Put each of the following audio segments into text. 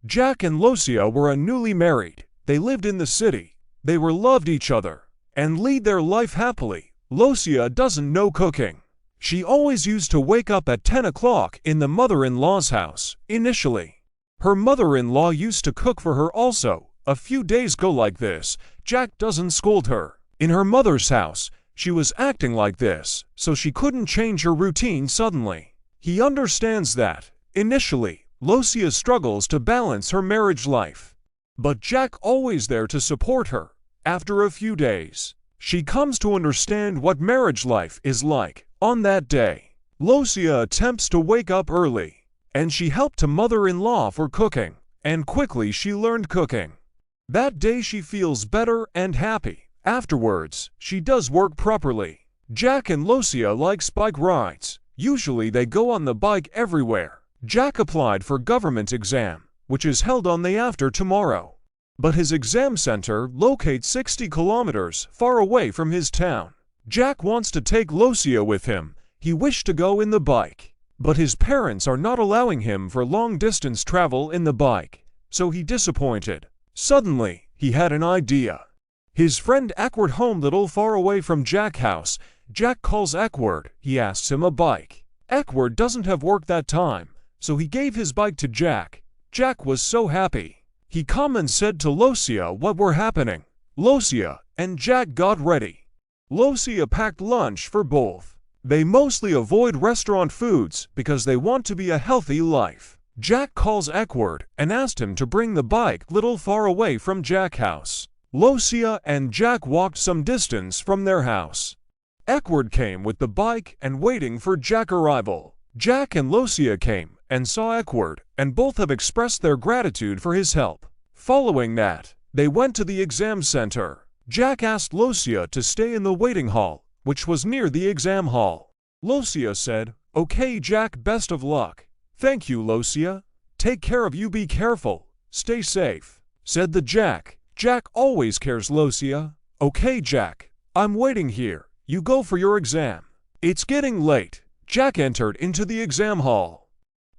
Jack and Losiya were newly married. They lived in the city. They were loved each other and lead their life happily. Losiya doesn't know cooking. She always used to wake up at 10 o'clock in the mother-in-law's house. Initially, her mother-in-law used to cook for her also. A few days go like this. Jack doesn't scold her. In her mother's house, she was acting like this, so she couldn't change her routine suddenly. He understands that. Initially, Losiya struggles to balance her marriage life, but Jack always there to support her. After a few days, she comes to understand what marriage life is like. On that day, Losiya attempts to wake up early, and she helped her mother-in-law for cooking, and quickly she learned cooking. That day she feels better and happy. Afterwards, she does work properly. Jack and Losiya like bike rides. Usually they go on the bike everywhere. Jack applied for government exam, which is held on the after tomorrow. But his exam center locates 60 kilometers far away from his town. Jack wants to take Losiya with him. He wished to go in the bike, but his parents are not allowing him for long-distance travel in the bike, so he disappointed. Suddenly, he had an idea. His friend Edward home little far away from Jack's house. Jack calls Edward. He asks him a bike. Edward doesn't have work that time, so he gave his bike to Jack. Jack was so happy. He come and said to Losiya what were happening. Losiya and Jack got ready. Losiya packed lunch for both. They mostly avoid restaurant foods because they want to be a healthy life. Jack calls Edward and asked him to bring the bike little far away from Jack's house. Losiya and Jack walked some distance from their house. Edward came with the bike and waiting for Jack's arrival. Jack and Losiya came and saw Edward, and both have expressed their gratitude for his help. Following that, they went to the exam center. Jack asked Losiya to stay in the waiting hall, which was near the exam hall. Losiya said, "Okay Jack, best of luck." "Thank you Losiya. Take care of you, be careful. Stay safe," said the Jack. Jack always cares Losiya. "Okay Jack, I'm waiting here. You go for your exam." It's getting late. Jack entered into the exam hall.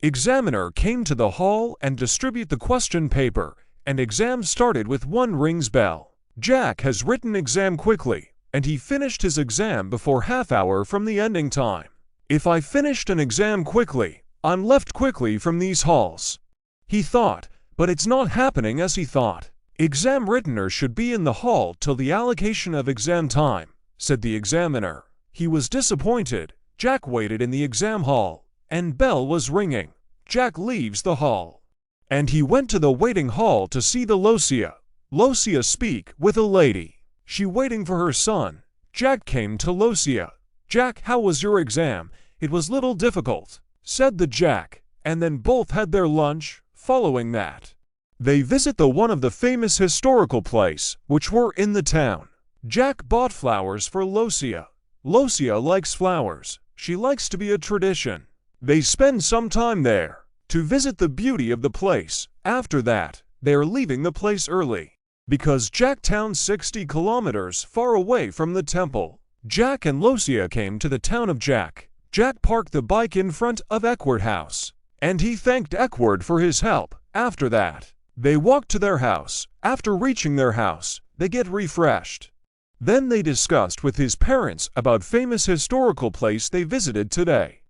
Examiner came to the hall and distribute the question paper, and exam started with one rings bell. Jack has written exam quickly, and he finished his exam before half hour from the ending time. "If I finished an exam quickly, I'm left quickly from these halls," he thought, but it's not happening as he thought. "Exam writtener should be in the hall till the allocation of exam time," said the examiner. He was disappointed. Jack waited in the exam hall, and bell was ringing. Jack leaves the hall, and he went to the waiting hall to see the Losiya. Losiya speak with a lady. She waiting for her son. Jack came to Losiya. "Jack, how was your exam?" "It was little difficult," said the Jack, and then both had their lunch. Following that, they visit the one of the famous historical place, which were in the town. Jack bought flowers for Losiya. Losiya likes flowers. She likes to be a tradition. They spend some time there to visit the beauty of the place. After that, they are leaving the place early, because Jack town 60 kilometers far away from the temple. Jack and Losiya came to the town of Jack. Jack parked the bike in front of Edward's house, and he thanked Edward for his help. After that, they walked to their house. After reaching their house, they get refreshed. Then they discussed with his parents about famous historical place they visited today.